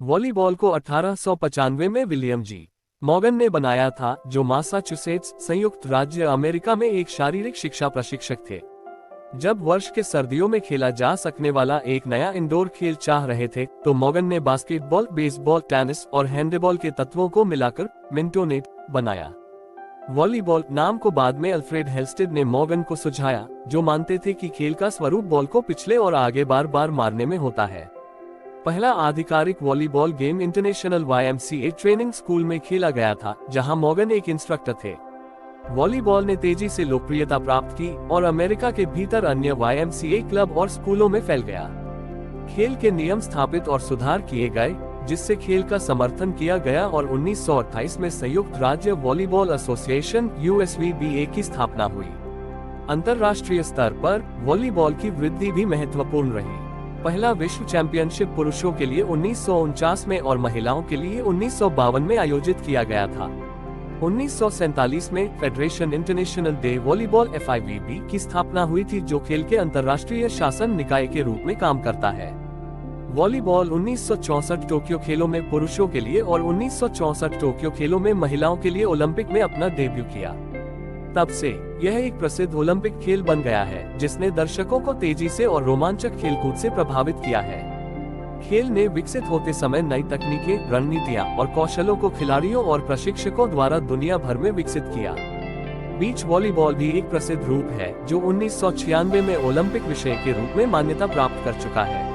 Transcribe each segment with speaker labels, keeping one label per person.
Speaker 1: Volleyball को 1895 में William जी Morgan ने बनाया था, जो मासाचुसेट्स, संयुक्त राज्य अमेरिका में एक शारीरिक शिक्षा प्रशिक्षक थे। जब वर्ष के सर्दियों में खेला जा सकने वाला एक नया इंडोर खेल चाह रहे थे, तो मॉर्गन ने बास्केटबॉल, बेसबॉल, टेनिस और हैंडबॉल के तत्वों को मिलाकर मिंटोनेट बनाया। वॉलीबॉल नाम को बाद में अल्फ्रेड हेल्स्टेड ने मॉर्गन को सुझाया, जो मानते थे कि खेल का स्वरूप बॉल को पिछले और आगे बार बार मारने में होता है। पहला आधिकारिक volleyball game international YMCA training school में खेला गया था, जहां मॉर्गन एक इंस्ट्रक्टर थे। वॉलीबॉल ने तेजी से लोकप्रियता प्राप्त की और अमेरिका के भीतर अन्य YMCA क्लब और स्कूलों में फैल गया। खेल के नियम स्थापित और सुधार किए गए, जिससे खेल का समर्थन किया गया और 1928 में संयुक्त राज्य वॉलीबॉल एसोसिएशन USVBA की स्थापना हुई। अंतर्राष्ट्रीय स्तर पर वॉलीबॉल की वृद्धि भी महत्वपूर्ण रही। पहला विश्व चैंपियनशिप पुरुषों के लिए 1949 में और महिलाओं के लिए 1952 में आयोजित किया गया था। 1947 में federation international day volleyball FIVB की स्थापना हुई थी, जो खेल के अंतर्राष्ट्रीय शासन निकाय के रूप में काम करता है। वॉलीबॉल 1964 टोक्यो खेलों में पुरुषों के लिए और 1964 टोक्यो खेलों में महिलाओं के लिए ओलंपिक में अपना डेब्यू किया। तब से यह एक प्रसिद्ध ओलंपिक खेल बन गया है, जिसने दर्शकों को तेजी से और रोमांचक खेलकूद से प्रभावित किया है। खेल ने विकसित होते समय नई तकनीकें, रणनीतियां और कौशलों को खिलाड़ियों और प्रशिक्षकों द्वारा दुनिया भर में विकसित किया। बीच वॉलीबॉल भी एक प्रसिद्ध रूप है, जो 1996 में ओलंपिक विषय के रूप में मान्यता प्राप्त कर चुका है।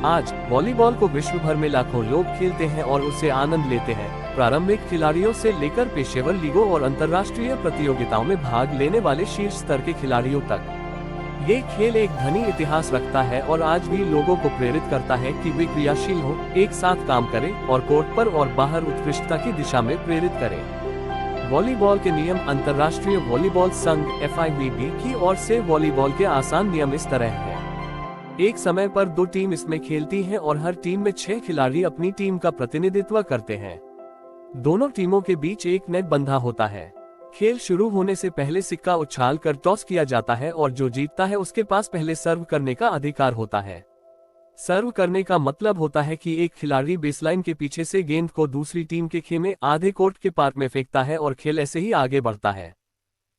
Speaker 1: आज वॉलीबॉल को विश्व भर में लाखों लोग खेलते हैं और उससे आनंद लेते हैं, प्रारंभिक खिलाड़ियों से लेकर पेशेवर लीगों और अंतर्राष्ट्रीय प्रतियोगिताओं में भाग लेने वाले शीर्ष स्तर के खिलाड़ियों तक। ये खेल एक धनी इतिहास रखता है और आज भी लोगों को प्रेरित करता है कि वे क्रियाशील हों, एक साथ काम करें और कोर्ट पर और बाहर उत्कृष्टता की दिशा में प्रेरित करें। वॉलीबॉल के नियम अंतर्राष्ट्रीय वॉलीबॉल संघ FIVB की ओर से वॉलीबॉल के आसान नियम इस तरह हैं। एक समय पर 2 टीम इसमें खेलती हैं और हर टीम में 6 खिलाड़ी अपनी टीम का प्रतिनिधित्व करते हैं। दोनों टीमों के बीच एक नेट बंधा होता है। खेल शुरू होने से पहले सिक्का उछाल कर टॉस किया जाता है और जो जीतता है उसके पास पहले सर्व करने का अधिकार होता है। सर्व करने का मतलब होता है कि एक खिलाड़ी बेसलाइन के पीछे से गेंद को दूसरी टीम के खेमे आधे कोर्ट के पार में फेंकता है और खेल ऐसे ही आगे बढ़ता है।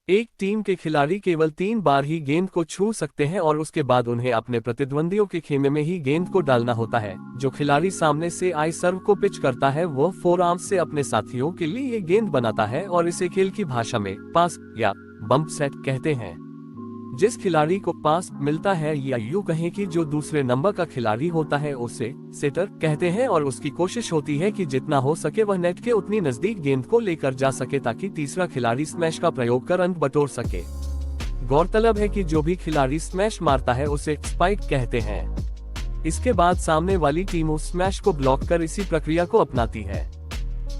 Speaker 1: एक टीम के खिलाड़ी केवल 3 बार ही गेंद को छू सकते हैं और उसके बाद उन्हें अपने प्रतिद्वंदियों के खेमे में ही गेंद को डालना होता है। जो खिलाड़ी सामने से आई सर्व को पिच करता है, वह फोरआर्म्स से अपने साथियों के लिए ये गेंद बनाता है और इसे खेल की भाषा में पास या बम्प सेट कहते हैं। जिस खिलाड़ी को पास मिलता है, या यूं कहें कि जो दूसरे नंबर का खिलाड़ी होता है, उसे सेटर कहते हैं और उसकी कोशिश होती है कि जितना हो सके वह नेट के उतनी नजदीक गेंद को लेकर जा सके ताकि तीसरा खिलाड़ी स्मैश का प्रयोग कर अंक बटोर सके। गौरतलब है कि जो भी खिलाड़ी स्मैश मारता है उसे स्पाइक कहते हैं। इसके बाद सामने वाली टीम उस स्मैश को ब्लॉक कर इसी प्रक्रिया को अपनाती है।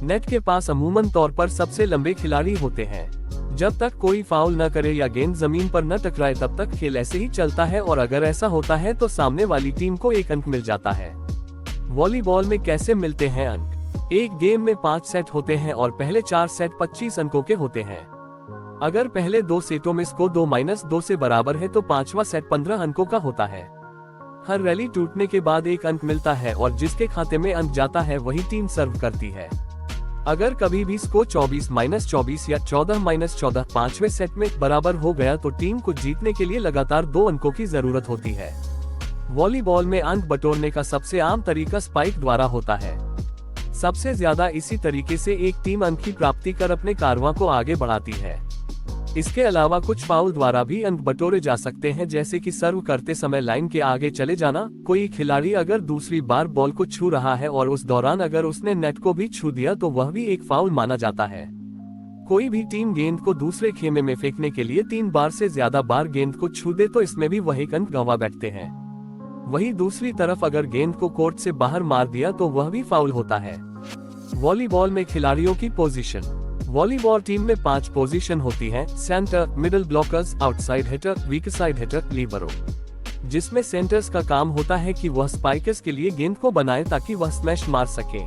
Speaker 1: नेट के पास अमूमन तौर पर सबसे लंबे खिलाड़ी होते हैं। जब तक कोई फाउल न करे या गेंद जमीन पर न टकराए तब तक खेल ऐसे ही चलता है और अगर ऐसा होता है तो सामने वाली टीम को 1 अंक मिल जाता है। वॉलीबॉल में कैसे मिलते हैं अंक? एक गेम में 5 सेट होते हैं और पहले 4 सेट 25 अंकों के होते हैं। अगर पहले 2 सेटों में स्कोर 2-2 से बराबर है तो 5वां सेट 15 अंकों का होता है। हर रैली टूटने के बाद 1 अंक मिलता है और जिसके खाते में अंक जाता है वही टीम सर्व करती है। अगर कभी भी स्कोर 24-24 या 14-14 5वें सेट में बराबर हो गया तो टीम को जीतने के लिए लगातार 2 अंकों की जरूरत होती है। वॉलीबॉल में अंक बटोरने का सबसे आम तरीका स्पाइक द्वारा होता है। सबसे ज्यादा इसी तरीके से एक टीम अंक की प्राप्ति कर अपने कारवां को आगे बढ़ाती है। इसके अलावा कुछ फाउल द्वारा भी अंक बटोरे जा सकते हैं, जैसे कि सर्व करते समय लाइन के आगे चले जाना। कोई खिलाड़ी अगर दूसरी बार बॉल को छू रहा है और उस दौरान अगर उसने नेट को भी छू दिया तो वह भी एक फाउल माना जाता है। कोई भी टीम गेंद को दूसरे खेमे में फेंकने के लिए 3 बार से ज्यादा बार गेंद को छू दे तो इसमें भी वह 1 अंक गंवा बैठते हैं। वही दूसरी तरफ अगर गेंद को कोर्ट से बाहर मार दिया तो वह भी फाउल होता है। वॉलीबॉल में खिलाड़ियों की पोजीशन। वॉलीबॉल टीम में 5 पोजीशन होती हैं: centre, middle blockers, outside hitter, weak side hitter, libero. जिसमें सेंटर्स का काम होता है कि वह स्पाइकर्स के लिए गेंद को बनाए ताकि वह स्मैश मार सके।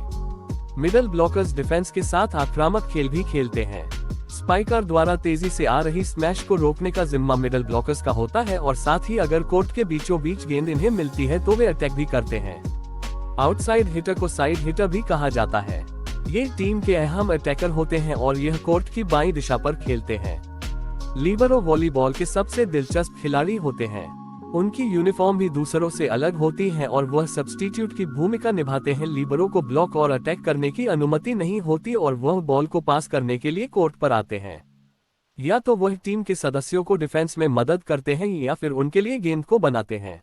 Speaker 1: मिडिल ब्लॉकर्स डिफेंस के साथ आक्रामक खेल भी खेलते हैं। स्पाइकर द्वारा तेजी से आ रही स्मैश को रोकने का जिम्मा मिडिल ब्लॉकर्स का होता है और साथ ही अगर कोर्ट के बीचों बीच गेंद इन्हें मिलती है तो वे अटैक भी करते हैं। आउटसाइड हिटर को साइड हिटर भी कहा जाता है। ये टीम के अहम अटैकर होते हैं और यह कोर्ट की बाईं दिशा पर खेलते हैं। लिबरो वॉलीबॉल के सबसे दिलचस्प खिलाड़ी होते हैं। उनकी यूनिफॉर्म भी दूसरों से अलग होती है और वह सब्स्टिट्यूट की भूमिका निभाते हैं। लिबरो को ब्लॉक और अटैक करने की अनुमति नहीं होती और वह बॉल को पास करने के लिए कोर्ट पर आते हैं। या तो वह टीम के सदस्यों को डिफेंस में मदद करते हैं या फिर उनके लिए गेंद को बनाते हैं।